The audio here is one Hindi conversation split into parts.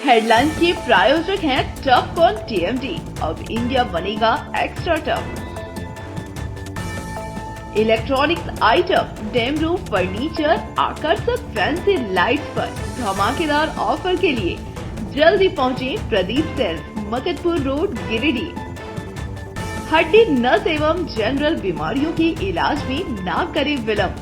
हेडलाइंस के प्रायोजक हैं टफ कॉन टीएमटी। अब इंडिया बनेगा extra tough. Electronics item, dam roof furniture, आकर्षक फैंसी लाइट्स पर धमाकेदार ऑफर के लिए जल्दी पहुंचे प्रदीप सेल्स, मकतपुर रोड, गिरिडीह। हड्डी, नस एवं जनरल बीमारियों के इलाज में ना करे विलंब।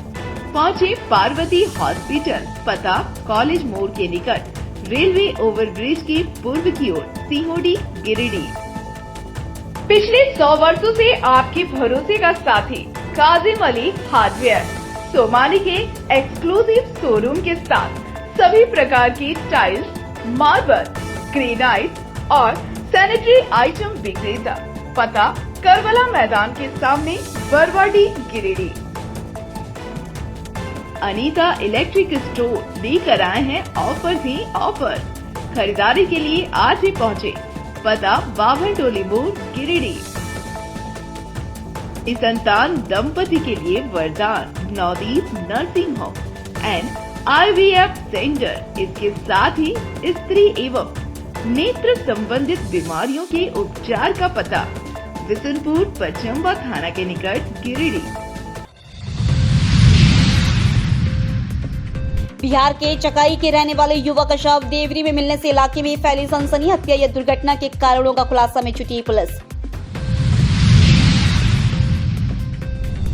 पहुंचे पार्वती हॉस्पिटल, पता कॉलेज मोड़ के निकट, रेलवे ओवरब्रिज के पूर्व की ओर, सीहोडी, गिरिडीह। पिछले 100 वर्षों से आपके भरोसे का साथी काजिम अली हार्डवेयर, सोमानी के एक्सक्लूसिव शोरूम के साथ सभी प्रकार की टाइल्स, मार्बल, ग्रेनाइट और सैनिटरी आइटम विक्रेता। पता करबला मैदान के सामने, बरवाडी, गिरिडीह। अनीता इलेक्ट्रिक स्टोर लेकर आए हैं ऑफर ही ऑफर। खरीदारी के लिए आज ही पहुंचे। पता बाभन टोली मोड़, गिरिडीह। इस संतान दंपति के लिए वरदान Navdeep nursing home and IVF centre. इसके साथ ही स्त्री एवं नेत्र संबंधित बीमारियों के उपचार का पता बिशनपुर, पचम्बा थाना के निकट, गिरिडीह। बिहार के चकाई के रहने वाले युवक का शव देवरी में मिलने से इलाके में फैली सनसनी। हत्या या दुर्घटना के कारणों का खुलासा में जुटी पुलिस।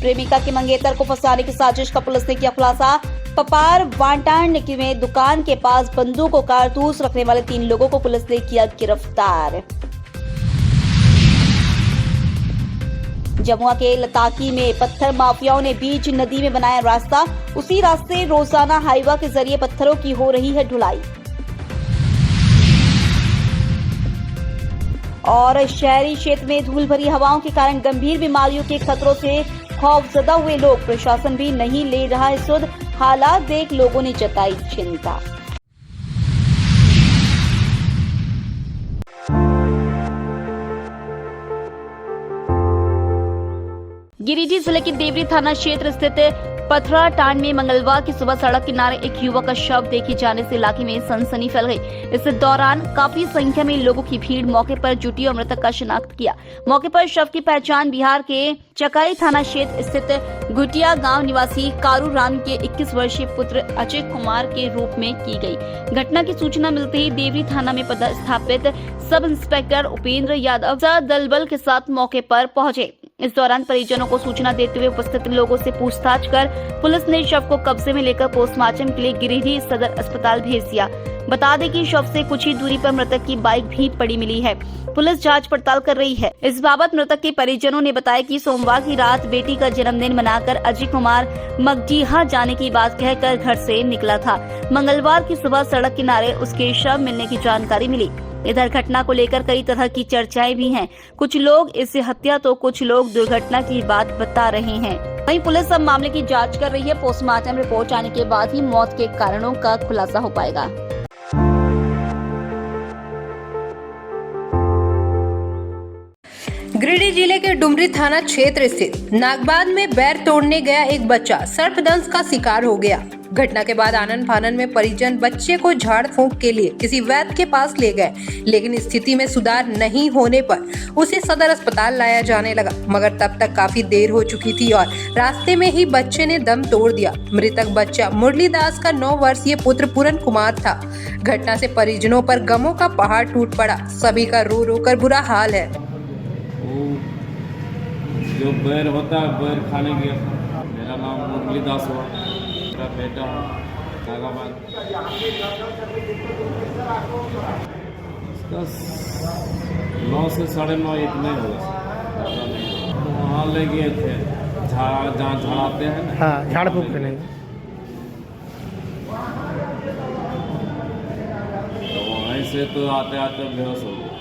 प्रेमिका के मंगेतर को फंसाने की साजिश का पुलिस ने किया खुलासा। पपार वाटांड में दुकान के पास बंदूक और कारतूस रखने वाले 3 लोगों को पुलिस ने किया गिरफ्तार। जमुआ के लताकी में पत्थर माफियाओं ने बीच नदी में बनाया रास्ता। उसी रास्ते रोजाना हाईवा के जरिए पत्थरों की हो रही है ढुलाई। और शहरी क्षेत्र में धूल भरी हवाओं के कारण गंभीर बीमारियों के खतरों से खौफजदा हुए लोग। प्रशासन भी नहीं ले रहा है सुध। हालात देख लोगों ने जताई चिंता। गिरिडीह जिले के देवरी थाना क्षेत्र स्थित पथराटांड में मंगलवार की सुबह सड़क किनारे एक युवक का शव देखे जाने से इलाके में सनसनी फैल गई। इस दौरान काफी संख्या में लोगों की भीड़ मौके पर जुटी और मृतक का शिनाख्त किया। मौके पर शव की पहचान बिहार के चकाई थाना क्षेत्र स्थित घुटिया गांव निवासी कारू राम के 21 वर्षीय पुत्र अजय कुमार के रूप में की गई। घटना की सूचना मिलते ही देवरी थाना में पदस्थापित सब इंस्पेक्टर उपेंद्र यादव दल बल के साथ मौके पर पहुंचे। इस दौरान परिजनों को सूचना देते हुए उपस्थित लोगों से पूछताछ कर पुलिस ने शव को कब्जे में लेकर पोस्टमार्टम के लिए गिरिडीह सदर अस्पताल भेज दिया। बता दें कि शव से कुछ ही दूरी पर मृतक की बाइक भी पड़ी मिली है। पुलिस जांच पड़ताल कर रही है। इस बाबत मृतक के परिजनों ने बताया कि सोमवार की रात बेटी का जन्मदिन मनाकर अजय कुमार मगडीहा जाने की बात कहकर घर से निकला था। मंगलवार की सुबह सड़क किनारे उसके शव मिलने की जानकारी मिली। इधर घटना को लेकर कई तरह की चर्चाएं भी हैं। कुछ लोग इसे हत्या तो कुछ लोग दुर्घटना की बात बता रहे हैं। वहीं पुलिस अब मामले की जांच कर रही है। पोस्टमार्टम रिपोर्ट आने के बाद ही मौत के कारणों का खुलासा हो पाएगा। गिरिडीह जिले के डुमरी थाना क्षेत्र स्थित नागबाद में बैर तोड़ने गया एक बच्चा सर्पदंश का शिकार हो गया। घटना के बाद आनन फानन में परिजन बच्चे को झाड़ फूंक के लिए किसी वैद्य के पास ले गए, लेकिन स्थिति में सुधार नहीं होने पर उसे सदर अस्पताल लाया जाने लगा, मगर तब तक काफी देर हो चुकी थी और रास्ते में ही बच्चे ने दम तोड़ दिया। मृतक बच्चा मुरलीदास का 9 वर्षीय पुत्र पूरन कुमार था। घटना से परिजनों पर गमों का पहाड़ टूट पड़ा। सभी का रो रो कर बुरा हाल है। जो बैर होता है बैर खाने गया। मेरा नाम मुरलीदास हुआ, मेरा बेटा नागाबाद। इसका 9 से 9:30 इतने होगा। वहाँ ले गए थे जहाँ झाड़ाते हैं ना। हाँ, झाड़ फूँक करने। तो वहीं से तो आते आते बेहोश हो गए।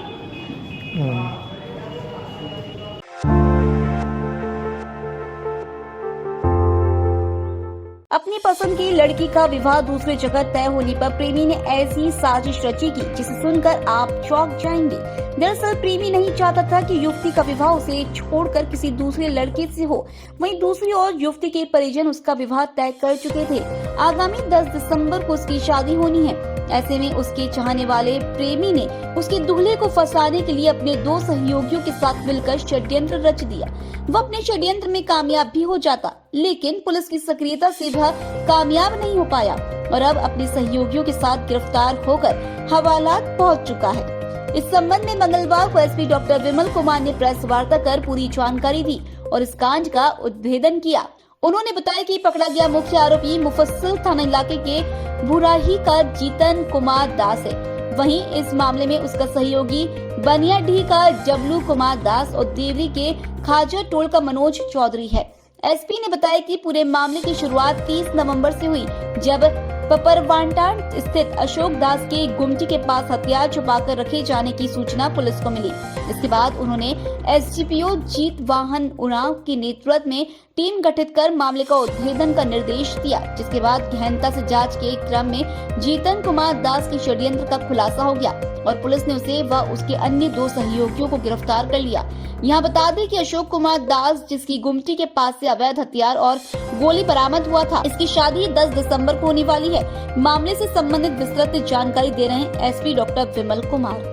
अपनी पसंद पसंद की लड़की का विवाह दूसरी जगह तय होने पर प्रेमी ने ऐसी साजिश रची की जिसे सुनकर आप चौंक जाएंगे। दरअसल प्रेमी नहीं चाहता था कि युवती का विवाह उसे छोड़कर किसी दूसरे लड़के से हो। वहीं दूसरी ओर युवती के परिजन उसका विवाह तय कर चुके थे। आगामी 10 दिसंबर को उसकी शादी होनी है। ऐसे में उसके चाहने वाले प्रेमी ने उसके दूल्हे को फंसाने के लिए अपने 2 सहयोगियों के साथ मिलकर षड्यंत्र रच दिया। वह अपने षड्यंत्र में कामयाब भी हो जाता, लेकिन पुलिस की सक्रियता से वह कामयाब नहीं हो पाया और अब अपने सहयोगियों के साथ गिरफ्तार होकर हवालात पहुंच चुका है। इस संबंध में मंगलवार को एसपी डॉक्टर विमल कुमार ने प्रेस वार्ता कर पूरी जानकारी दी और इस कांड का उद्भेदन किया। उन्होंने बताया कि पकड़ा गया मुख्य आरोपी मुफस्सिल थाना इलाके के बुराही का जीतन कुमार दास है। वहीं इस मामले में उसका सहयोगी बनियाडीह का जबलू कुमार दास और देवरी के खाजा टोल का मनोज चौधरी है। एसपी ने बताया कि पूरे मामले की शुरुआत 30 नवंबर से हुई, जब पपरवांटा स्थित अशोक दास के गुमटी के पास हथियार छुपाकर रखे जाने की सूचना पुलिस को मिली। इसके बाद उन्होंने एसडीपीओ जीत वाहन उरांव के नेतृत्व में टीम गठित कर मामले का उद्भेदन का निर्देश दिया, जिसके बाद गहनता से जांच के क्रम में जीतन कुमार दास की षड्यंत्र का खुलासा हो गया और पुलिस ने उसे व उसके अन्य 2 सहयोगियों को गिरफ्तार कर लिया। यहाँ बता दें कि अशोक कुमार दास, जिसकी गुमटी के पास से अवैध हथियार और गोली बरामद हुआ था, इसकी शादी 10 दिसंबर को होने वाली है। मामले से संबंधित विस्तृत जानकारी दे रहे हैं SP doctor Vimal Kumar.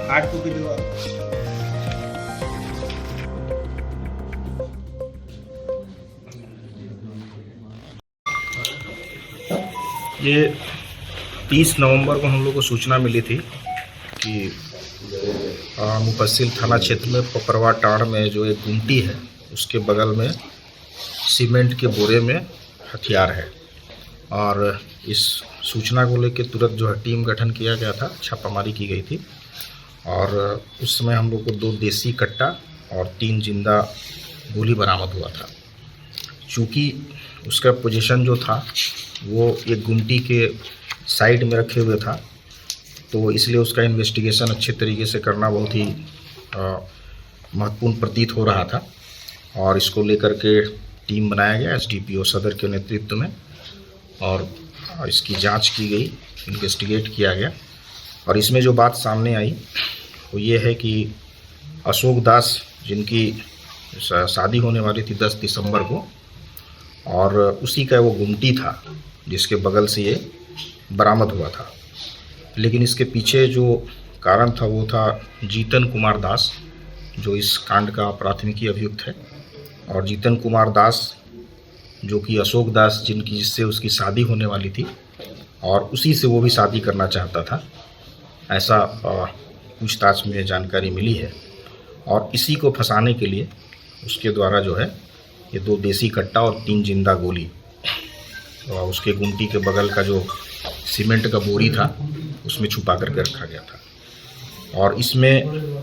Hard copy दो आप। ये 30 नवंबर को हम लोग को सूचना मिली थी कि मुफस्सिल थाना क्षेत्र में पपरवा टाड़ में जो एक गुमटी है उसके बगल में सीमेंट के बोरे में हथियार है। और इस सूचना को लेकर तुरंत जो है टीम गठन किया गया था, छापामारी की गई थी और उस समय हम लोग को 2 देसी कट्टा और 3 जिंदा गोली बरामद हुआ था। चूँकि उसका पोजीशन जो था वो एक गुमटी के साइड में रखे हुए था, तो इसलिए उसका इन्वेस्टिगेशन अच्छे तरीके से करना बहुत ही महत्वपूर्ण प्रतीत हो रहा था और इसको लेकर के टीम बनाया गया एसडीपीओ सदर के नेतृत्व में और इसकी जांच की गई, इन्वेस्टिगेट किया गया। और इसमें जो बात सामने आई वो ये है कि अशोक दास, जिनकी शादी होने वाली थी 10 दिसंबर को, और उसी का वो गुमटी था जिसके बगल से ये बरामद हुआ था। लेकिन इसके पीछे जो कारण था वो था जीतन कुमार दास, जो इस कांड का प्राथमिकी अभियुक्त है। और जीतन कुमार दास जो कि अशोक दास जिससे उसकी शादी होने वाली थी और उसी से वो भी शादी करना चाहता था, ऐसा पूछताछ में जानकारी मिली है। और इसी को फंसाने के लिए उसके द्वारा जो है ये 2 देसी कट्टा और 3 जिंदा गोली उसके गुमटी के बगल का जो सीमेंट का बोरी था उसमें छुपा करके रखा गया था। और इसमें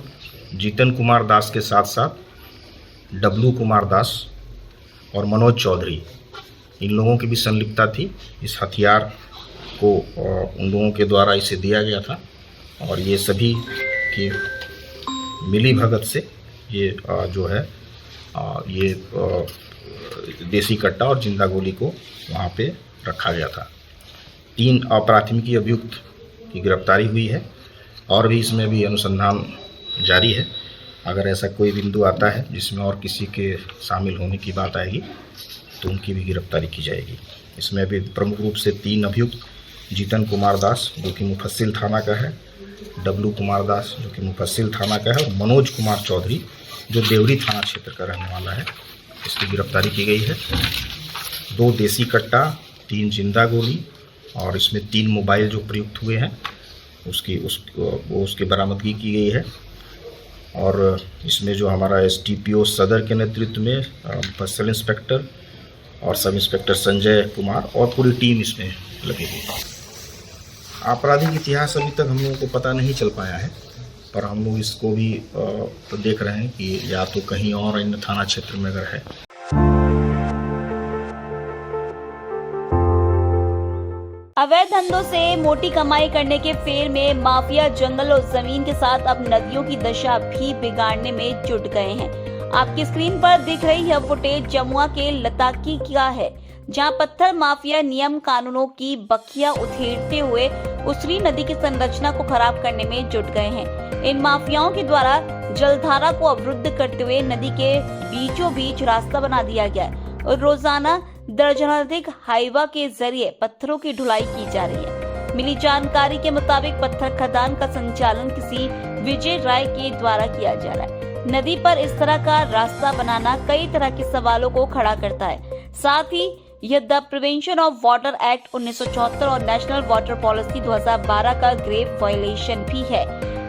जीतन कुमार दास के साथ साथ डब्लू कुमार दास और मनोज चौधरी, इन लोगों की भी संलिप्तता थी। इस हथियार को उन लोगों के द्वारा इसे दिया गया था और ये सभी की मिली भगत से ये जो है ये देसी कट्टा और जिंदा गोली को वहाँ पे रखा गया था। 3 प्राथमिकी अभियुक्त की गिरफ्तारी हुई है और भी इसमें भी अनुसंधान जारी है। अगर ऐसा कोई बिंदु आता है जिसमें और किसी के शामिल होने की बात आएगी तो उनकी भी गिरफ्तारी की जाएगी। इसमें भी प्रमुख रूप से 3 अभियुक्त, जीतन कुमार दास जो कि मुफस्सिल थाना का है, डब्लू कुमार दास जो कि मुफस्सिल थाना का है और मनोज कुमार चौधरी जो देवरी थाना क्षेत्र का रहने वाला है, इसकी गिरफ्तारी की गई है। 2 देसी कट्टा, 3 जिंदा गोली और इसमें 3 मोबाइल जो प्रयुक्त हुए हैं उसकी बरामदगी की गई है। और इसमें जो हमारा एसडीपीओ सदर के नेतृत्व में मुफस्सिल इंस्पेक्टर और सब इंस्पेक्टर संजय कुमार और पूरी टीम इसमें लगी हुई है। आपराधिक इतिहास अभी तक हम लोगों को पता नहीं चल पाया है, पर हम लोग इसको भी तो देख रहे हैं कि या तो कहीं और अन्य थाना क्षेत्र में अगर है। अवैध धंधों से मोटी कमाई करने के फेर में माफिया जंगल और जमीन के साथ अब नदियों की दशा भी बिगाड़ने में जुट गए हैं। आपकी स्क्रीन पर दिख रही यह फुटेज जमुआ के लताकी का है, जहां पत्थर माफिया नियम कानूनों की बखिया उधेड़ते हुए उसरी नदी की संरचना को खराब करने में जुट गए हैं। इन माफियाओं के द्वारा जलधारा को अवरुद्ध करते हुए नदी के बीचों बीच रास्ता बना दिया गया है और रोजाना दर्जनाधिक हाईवा के जरिए पत्थरों की ढुलाई की जा रही है। मिली जानकारी के मुताबिक पत्थर खदान का संचालन किसी विजय राय के द्वारा किया जा रहा है। नदी पर इस तरह का रास्ता बनाना कई तरह के सवालों को खड़ा करता है। साथ ही यह the prevention of water act 1974 और नेशनल वाटर पॉलिसी 2012 का ग्रेव वायलेशन भी है।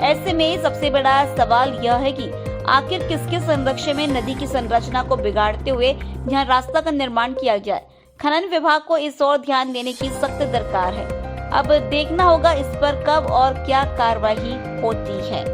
ऐसे में सबसे बड़ा सवाल यह है कि आखिर किसके संरक्षण में नदी की संरचना को बिगाड़ते हुए यहाँ रास्ता का निर्माण किया गया है। खनन विभाग को इस ओर ध्यान देने की सख्त दरकार है। अब देखना होगा इस पर कब और क्या कार्रवाई होती है।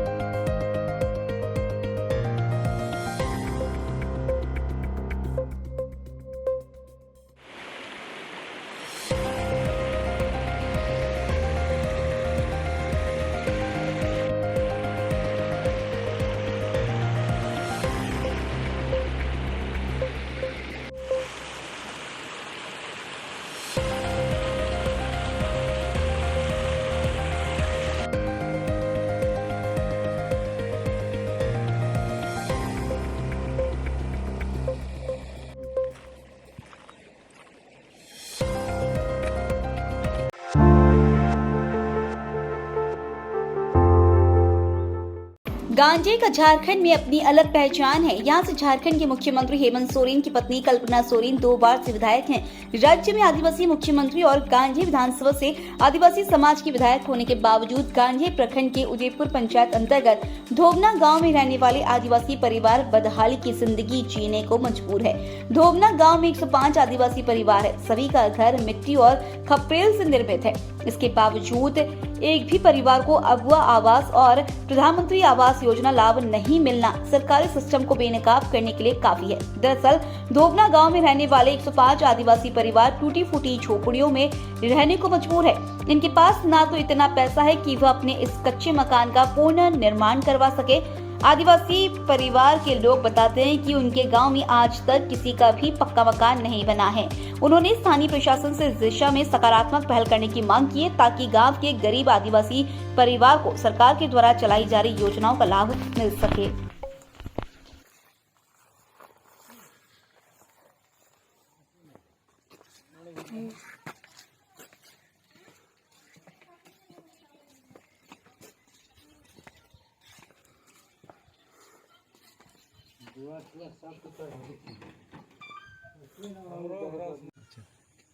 गांजे का झारखंड में अपनी अलग पहचान है। यहाँ से झारखंड के मुख्यमंत्री हेमंत सोरेन की पत्नी कल्पना सोरेन 2 बार से विधायक हैं। राज्य में आदिवासी मुख्यमंत्री और गांजे विधानसभा से आदिवासी समाज की विधायक होने के बावजूद गांजे प्रखंड के उदयपुर पंचायत अंतर्गत धोबना गांव में रहने वाले आदिवासी परिवार बदहाली की जिंदगी जीने को मजबूर है। धोबना गांव में 105 आदिवासी परिवार है। सभी का घर मिट्टी और खपरेल से निर्मित है। इसके बावजूद एक भी परिवार को अगुआ आवास और प्रधानमंत्री आवास योजना लाभ नहीं मिलना सरकारी सिस्टम को बेनकाब करने के लिए काफी है। दरअसल धोबना गांव में रहने वाले 105 आदिवासी परिवार टूटी फूटी झोपड़ियों में रहने को मजबूर है। इनके पास ना तो इतना पैसा है कि वह अपने इस कच्चे मकान का पूर्ण निर्माण करवा सके। आदिवासी परिवार के लोग बताते हैं कि उनके गांव में आज तक किसी का भी पक्का मकान नहीं बना है। उन्होंने स्थानीय प्रशासन से इस दिशा में सकारात्मक पहल करने की मांग की है ताकि गांव के गरीब आदिवासी परिवार को सरकार के द्वारा चलाई जा रही योजनाओं का लाभ मिल सके।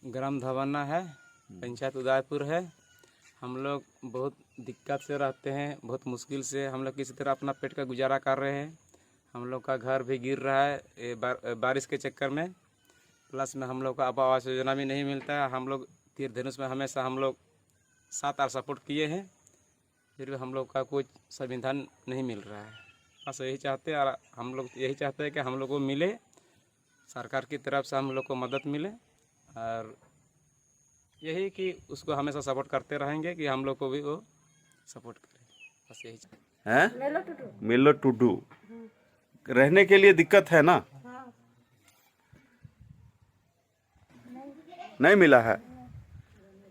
ग्राम धवना है, पंचायत उदयपुर है। हम लोग बहुत दिक्कत से रहते हैं, बहुत मुश्किल से हम लोग किसी तरह अपना पेट का गुजारा कर रहे हैं। हम लोग का घर भी गिर रहा है बारिश के चक्कर में, प्लस में हम लोग का आवास योजना भी नहीं मिलता है। हम लोग तीर धनुष में हमेशा हम लोग 7 बार सपोर्ट किए हैं, फिर भी हम लोग का कोई संविधान नहीं मिल रहा है। बस यही चाहते हैं, और हम लोग यही चाहते हैं कि हम लोग को मिले, सरकार की तरफ से हम लोग को मदद मिले, और यही कि उसको हमेशा सपोर्ट करते रहेंगे कि हम लोग को भी वो सपोर्ट करें। बस यही हैं। मिलो टुडू रहने के लिए दिक्कत है ना? नहीं मिला है,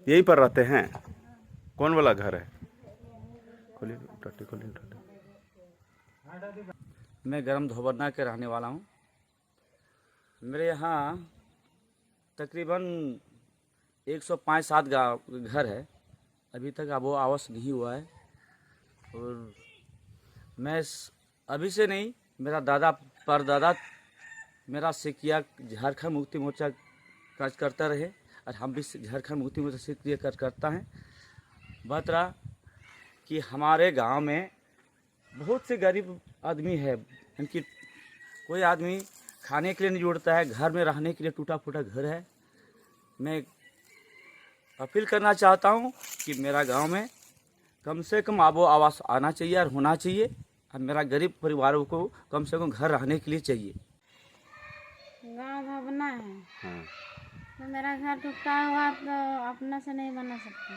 यहीं पर रहते हैं। कौन वाला घर है? खोलिए। मैं ग्राम धोबना के रहने वाला हूँ। मेरे यहाँ तकरीबन 105-7 घर है। अभी तक वो आवास नहीं हुआ है, और मैं अभी से नहीं, मेरा दादा परदादा मेरा से किया झारखंड मुक्ति मोर्चा कार्य करता रहे, और हम भी झारखंड मुक्ति मोर्चा से क्रिया कार्य करता है। बात रहा कि हमारे गांव में बहुत से गरीब आदमी है, उनकी कोई आदमी खाने के लिए नहीं जोड़ता है, घर में रहने के लिए टूटा फूटा घर है। मैं अपील करना चाहता हूँ कि मेरा गांव में कम से कम आबो आवास आना चाहिए और होना चाहिए, और मेरा गरीब परिवारों को कम से कम घर रहने के लिए चाहिए। गाँव भवना है हाँ। तो मेरा घर टूटा हुआ तो अपना से नहीं बना सकते।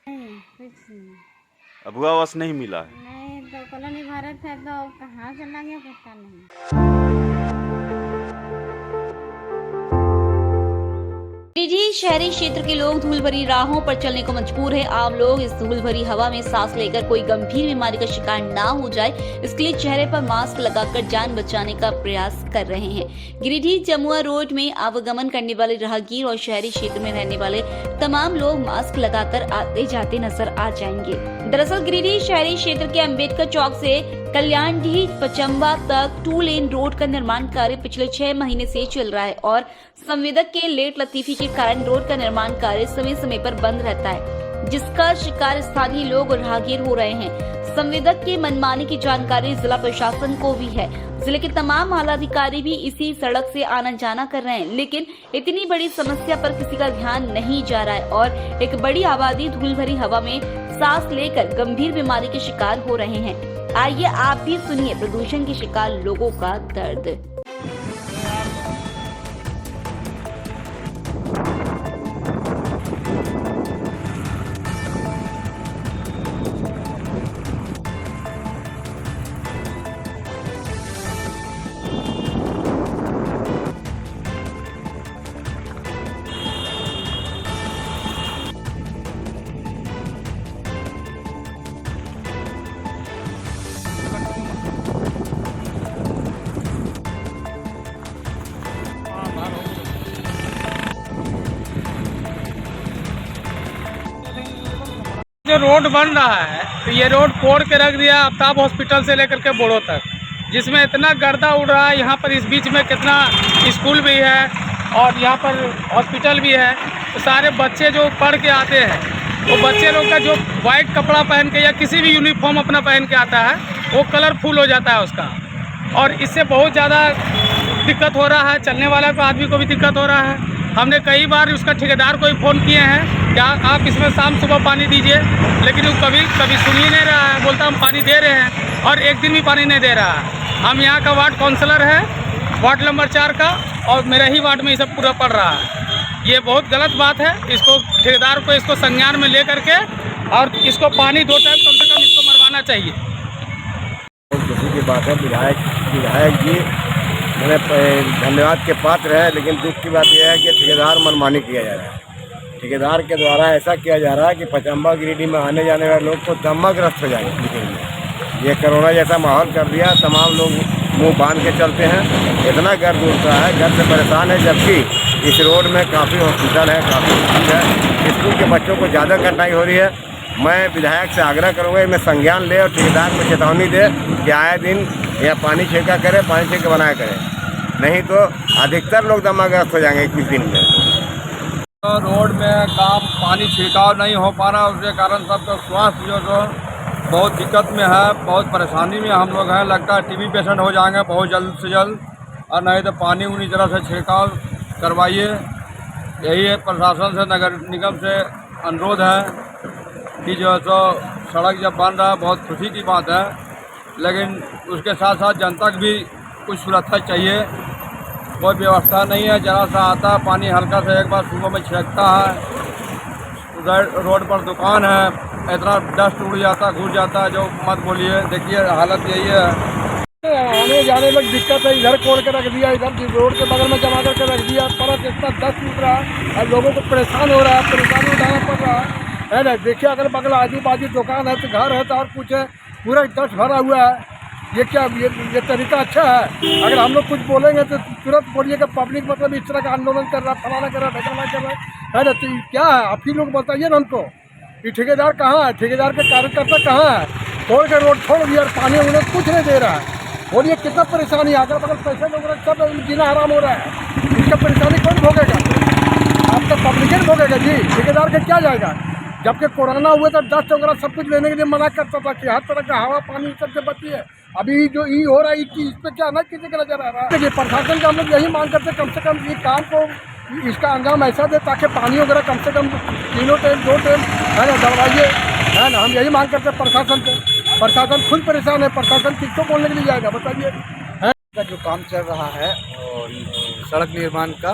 नहीं कुछ नहीं। अब आवास नहीं मिला है। नहीं तो कॉलोनी भरे थे तो कहाँ से लगे पता नहीं। गिरिडीह शहरी क्षेत्र के लोग धूल भरी राहों पर चलने को मजबूर है। आम लोग इस धूल भरी हवा में सांस लेकर कोई गंभीर बीमारी का शिकार ना हो जाए, इसके लिए चेहरे पर मास्क लगाकर जान बचाने का प्रयास कर रहे हैं। गिरिडीह जमुआ रोड में आवागमन करने वाले राहगीर और शहरी क्षेत्र में रहने वाले तमाम लोग मास्क लगाकर आते जाते नजर आ जाएंगे। दरअसल गिरिडीह शहरी क्षेत्र के अम्बेडकर चौक से कल्याणडीह पचम्बा तक 2 लेन रोड का निर्माण कार्य पिछले 6 महीने से चल रहा है और संवेदक के लेट लतीफी के कारण रोड का निर्माण कार्य समय समय पर बंद रहता है, जिसका शिकार स्थानीय लोग और राहगीर हो रहे हैं। संवेदक के मनमानी की जानकारी जिला प्रशासन को भी है। जिले के तमाम आला अधिकारी भी इसी सड़क से आना जाना कर रहे हैं, लेकिन इतनी बड़ी समस्या पर किसी का ध्यान नहीं जा रहा है और एक बड़ी आबादी धूल भरी हवा में सांस लेकर गंभीर बीमारी के शिकार हो रहे हैं। आइए आप भी सुनिए प्रदूषण के शिकार लोगों का दर्द। जो रोड बन रहा है तो ये रोड कोड़ के रख दिया आफ्ताब हॉस्पिटल से लेकर के बोड़ो तक, जिसमें इतना गर्दा उड़ रहा है। यहाँ पर इस बीच में कितना स्कूल भी है और यहाँ पर हॉस्पिटल भी है, तो सारे बच्चे जो पढ़ के आते हैं वो बच्चे लोग का जो वाइट कपड़ा पहन के या किसी भी यूनिफॉर्म अपना पहन के आता है वो कलरफुल हो जाता है उसका, और इससे बहुत ज़्यादा दिक्कत हो रहा है। चलने वाला को आदमी को भी दिक्कत हो रहा है। हमने कई बार उसका ठेकेदार को भी फ़ोन किए हैं क्या आप इसमें शाम सुबह पानी दीजिए, लेकिन वो कभी सुन ही नहीं रहा है। बोलता हम पानी दे रहे हैं और एक दिन भी पानी नहीं दे रहा है। हम यहाँ का वार्ड काउंसलर है, वार्ड नंबर 4 का, और मेरा ही वार्ड में ये सब पूरा पड़ रहा है। ये बहुत गलत बात है। इसको ठेकेदार को इसको संज्ञान में ले करके और इसको पानी 2 टाइम कम से कम इसको मरवाना चाहिए। खुशी की बात है, विधायक जी मैंने धन्यवाद के पात्र है, लेकिन दुख की बात यह है कि ठेकेदार मनमानी किया जा रहा है। ठेकेदार के द्वारा ऐसा किया जा रहा है कि पचम्बा गिरिडीह में आने जाने वाले लोग को दमाग्रस्त हो जाएंगे। ये कोरोना जैसा माहौल कर दिया, तमाम लोग मुंह बांध के चलते हैं। इतना गर्द उड़ता है, गर्द से परेशान है, जबकि इस रोड में काफ़ी हॉस्पिटल है, काफ़ी स्कूल है। स्कूल के बच्चों को ज़्यादा कठिनाई हो रही है। मैं विधायक से आग्रह करूँगा इसमें संज्ञान ले और ठेकेदार को चेतावनी दे कि आए दिन या पानी छींका करे, पानी छींक बनाया करे, नहीं तो अधिकतर लोग दमाग्रस्त हो जाएंगे कुछ दिन में। तो रोड में काम पानी छिड़काव नहीं हो पा रहा, उसके कारण सबका स्वास्थ्य जो बहुत दिक्कत में है, बहुत परेशानी में हम लोग हैं। लगता है टीबी पेशेंट हो जाएंगे बहुत जल्द से जल्द, और नहीं तो पानी उन्हीं तरह से छिड़काव करवाइए। यही है प्रशासन से, नगर निगम से अनुरोध है कि जो है सो सड़क जब बन रहा है बहुत खुशी की बात है, लेकिन उसके साथ साथ जनता की भी कुछ सुरक्षा चाहिए। कोई व्यवस्था नहीं है, जरा सा आता है पानी हल्का से एक बार सुबह में छिड़कता है। उधर रोड पर दुकान है, इतना डस्ट उड़ जाता है, घुस जाता है जो मत बोलिए। देखिए हालत यही है, आने जाने में दिक्कत है। इधर कोड़ के रख दिया, इधर रोड के बगल में जमा करके रख दिया, तरफ इतना डस्ट उड़ रहा है और लोगों को परेशान हो रहा है, परेशानी उठाना पड़ रहा है ना। देखिए अगर बगल आजू बाजू दुकान है तो घर है तो और कुछ है, पूरा डस्ट भरा हुआ है। ये क्या ये तरीका अच्छा है? अगर हम लोग कुछ बोलेंगे तो तुरंत बोलिए कि पब्लिक मतलब इस तरह का आंदोलन कर रहा है, फलाना कर रहा है, ढकाना कर रहा है ना। तो क्या है, आप ही लोग बताइए ना हमको, ये ठेकेदार कहाँ है? ठेकेदार के कार्यकर्ता कहाँ है? छोड़ के रोड छोड़ दिया और पानी उन्हें कुछ नहीं दे रहा है। बोलिए कितना परेशानी है, अगर बगल पैसे लोग सब जीना हराम हो रहा है। इसका परेशानी कौन भोगेगा? आपका पब्लिक भोगेगा जी, ठेकेदार का क्या जाएगा? जबकि कोरोना हुआ तो डस्ट वगैरह सब कुछ लेने के लिए मना करता था कि हर तरह का हवा पानी सबसे बचिए। अभी जो ई हो रहा है इस पर क्या ना किसी का नजर आ रहा है। देखिए प्रशासन का हम लोग यही मांग करते कम से कम ये काम को इसका अंजाम ऐसा दे ताकि पानी वगैरह कम से कम 3 टाइम 2 टाइम है ना दलवाइए, है ना। हम यही मांग करते हैं प्रशासन से। प्रशासन खुद परेशान है, प्रशासन किसको बोलने के लिए जाएगा बताइए। का जो काम चल रहा है और सड़क निर्माण का,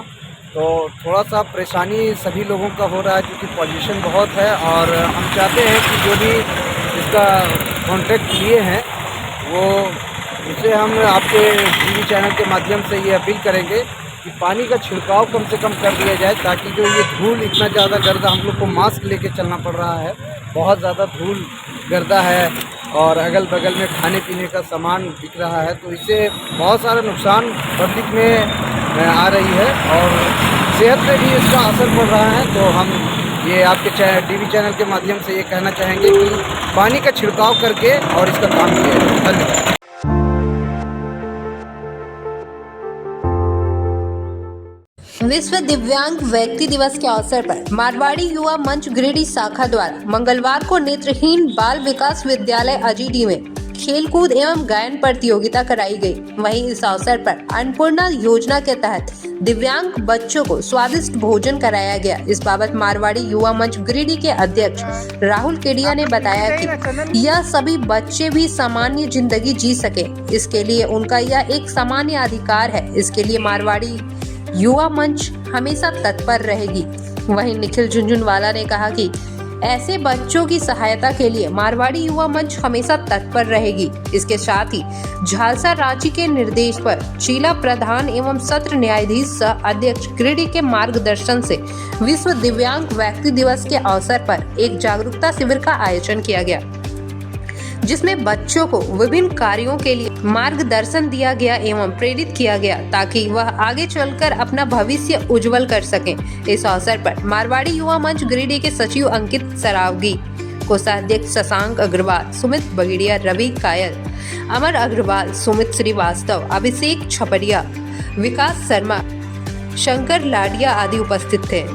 तो थोड़ा सा परेशानी सभी लोगों का हो रहा है क्योंकि पॉल्यूशन बहुत है। और हम चाहते हैं कि जो भी इसका कॉन्ट्रैक्ट लिए हैं वो उसे हम आपके टीवी चैनल के माध्यम से ये अपील करेंगे कि पानी का छिड़काव कम से कम कर दिया जाए, ताकि जो ये धूल इतना ज़्यादा गर्दा, हम लोग को मास्क लेके चलना पड़ रहा है, बहुत ज़्यादा धूल गर्दा है और अगल बगल में खाने पीने का सामान बिक रहा है, तो इससे बहुत सारा नुकसान पब्लिक में आ रही है और सेहत पे भी इसका असर पड़ रहा है। तो हम ये आपके टीवी चैनल के माध्यम से ये कहना चाहेंगे कि पानी का छिड़काव करके और इसका काम किया जाए। धन्यवाद। विश्व दिव्यांग व्यक्ति दिवस के अवसर पर मारवाड़ी युवा मंच गिरिडीह शाखा द्वारा मंगलवार को नेत्रहीन बाल विकास विद्यालय अजीडी में खेलकूद एवं गायन प्रतियोगिता कराई गई। वहीं इस अवसर पर अन्नपूर्णा योजना के तहत दिव्यांग बच्चों को स्वादिष्ट भोजन कराया गया। इस बाबत मारवाड़ी युवा मंच गिरिडीह के अध्यक्ष राहुल केडिया ने बताया कि यह सभी बच्चे भी सामान्य जिंदगी जी सके, इसके लिए उनका यह एक सामान्य अधिकार है। इसके लिए मारवाड़ी युवा मंच हमेशा तत्पर रहेगी। वहीं निखिल झुंझुनवाला ने कहा कि ऐसे बच्चों की सहायता के लिए मारवाड़ी युवा मंच हमेशा तत्पर रहेगी। इसके साथ ही झालसा रांची के निर्देश पर जिला प्रधान एवं सत्र न्यायाधीश सह अध्यक्ष गिरिडीह के मार्गदर्शन से विश्व दिव्यांग व्यक्ति दिवस के अवसर पर एक जागरूकता शिविर का आयोजन किया गया, जिसमें बच्चों को विभिन्न कार्यों के लिए मार्गदर्शन दिया गया एवं प्रेरित किया गया ताकि वह आगे चलकर अपना भविष्य उज्जवल कर सकें। इस अवसर पर मारवाड़ी युवा मंच गिरिडीह के सचिव अंकित सरावगी, कोषाध्यक्ष शशांक अग्रवाल, सुमित बगड़िया, रवि कायल, अमर अग्रवाल, सुमित श्रीवास्तव, अभिषेक छपरिया, विकास शर्मा, शंकर लाडिया आदि उपस्थित थे।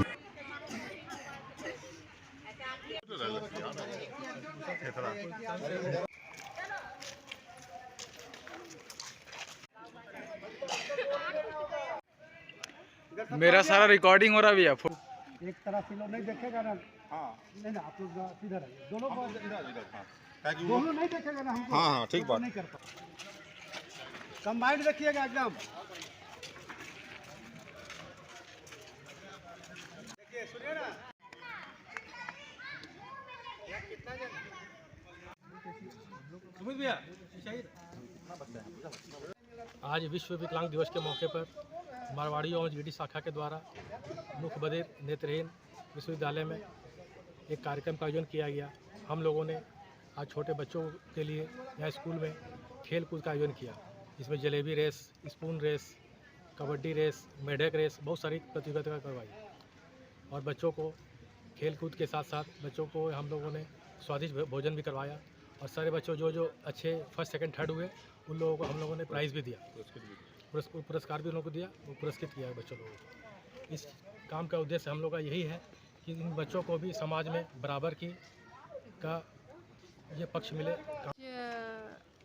मेरा सारा रिकॉर्डिंग हो रहा भैया। एक तरफ से लोग नहीं देखेगा ना। हाँ नहीं ना, आप लोग सीधा रहिए, दोनों दोनों नहीं देखेगा ना हमको। हाँ ठीक बात, नहीं करता। कंबाइंड देखिएगा एकदम। देखिए सुनिए ना, कितना जन सुमित भैया। आज विश्व विकलांग दिवस के मौके पर मारवाड़ी युवा मंच गिरिडीह शाखा के द्वारा मुख्य बधिर नेत्रहीन विश्वविद्यालय में एक कार्यक्रम का आयोजन किया गया। हम लोगों ने आज छोटे बच्चों के लिए यहाँ स्कूल में खेल कूद का आयोजन किया, जिसमें jalebi race, spoon race, kabaddi race, मेढक रेस, बहुत सारी प्रतियोगिता करवाई और बच्चों को खेल कूद के साथ साथ बच्चों को हम लोगों ने स्वादिष्ट भोजन भी करवाया और सारे बच्चों जो अच्छे फर्स्ट सेकंड थर्ड हुए उन लोगों को हम लोगों ने प्राइज़ भी दिया, पुरस्कार भी उन लोगों को दिया, वो पुरस्कृत किया है बच्चों लोगों को। इस काम का उद्देश्य हम लोग का यही है कि इन बच्चों को भी समाज में बराबर की का ये पक्ष मिले।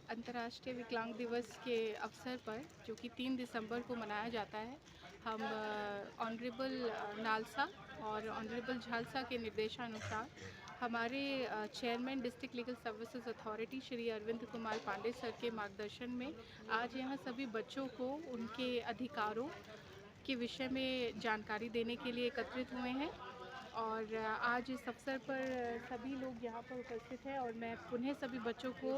अंतर्राष्ट्रीय विकलांग दिवस के अवसर पर जो कि 3 दिसंबर को मनाया जाता है, हम ऑनरेबल नालसा और ऑनरेबल झालसा के निर्देशानुसार हमारे chairman district legal services authority Shri Arvind Kumar Pandey sir के मार्गदर्शन में आज यहाँ सभी बच्चों को उनके अधिकारों के विषय में जानकारी देने के लिए एकत्रित हुए हैं और आज इस अवसर पर सभी लोग यहाँ पर उपस्थित हैं और मैं पुनः सभी बच्चों को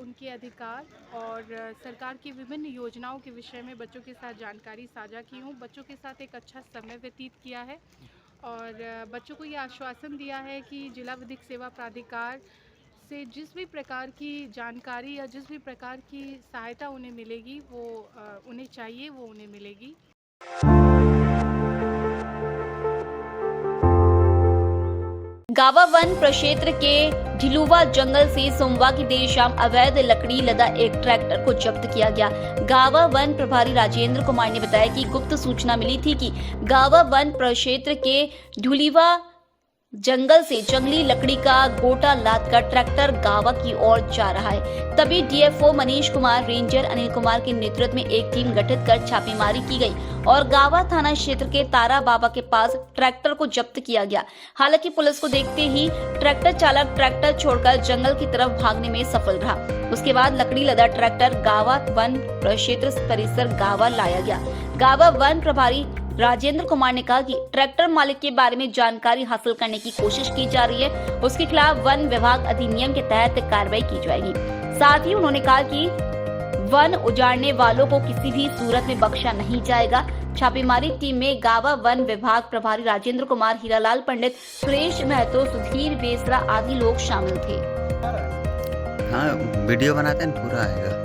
उनके अधिकार और सरकार की विभिन्न योजनाओं के विषय में बच्चों के साथ जानकारी साझा की हूँ। बच्चों के साथ एक अच्छा समय व्यतीत किया है और बच्चों को ये आश्वासन दिया है कि जिला विधिक सेवा प्राधिकार से जिस भी प्रकार की जानकारी या जिस भी प्रकार की सहायता उन्हें मिलेगी वो उन्हें चाहिए वो उन्हें मिलेगी। गावा वन प्रक्षेत्र के ढिलुवा जंगल से सोमवार की देर शाम अवैध लकड़ी लदा एक ट्रैक्टर को जब्त किया गया। गावा वन प्रभारी राजेंद्र कुमार ने बताया कि गुप्त सूचना मिली थी कि गावा वन प्रक्षेत्र के ढुलीवा जंगल से जंगली लकड़ी का गोटा लादकर ट्रैक्टर गावा की ओर जा रहा है। तभी डीएफओ मनीष कुमार, रेंजर अनिल कुमार के नेतृत्व में एक टीम गठित कर छापेमारी की गई और गावा थाना क्षेत्र के तारा बाबा के पास ट्रैक्टर को जब्त किया गया। हालांकि पुलिस को देखते ही ट्रैक्टर चालक ट्रैक्टर छोड़कर जंगल की तरफ भागने में सफल रहा। उसके बाद लकड़ी लदा ट्रैक्टर गावा वन प्रक्षेत्र परिसर गावा लाया गया। गावा वन प्रभारी राजेंद्र कुमार ने कहा कि ट्रैक्टर मालिक के बारे में जानकारी हासिल करने की कोशिश की जा रही है। उसके खिलाफ वन विभाग अधिनियम के तहत कार्रवाई की जाएगी। साथ ही उन्होंने कहा कि वन उजाड़ने वालों को किसी भी सूरत में बख्शा नहीं जाएगा। छापेमारी टीम में गावा वन विभाग प्रभारी राजेंद्र कुमार, हीरालाल पंडित, सुरेश महतो, सुधीर बेसरा आदि लोग शामिल थे। हाँ, वीडियो बनाते हैं पूरा आएगा।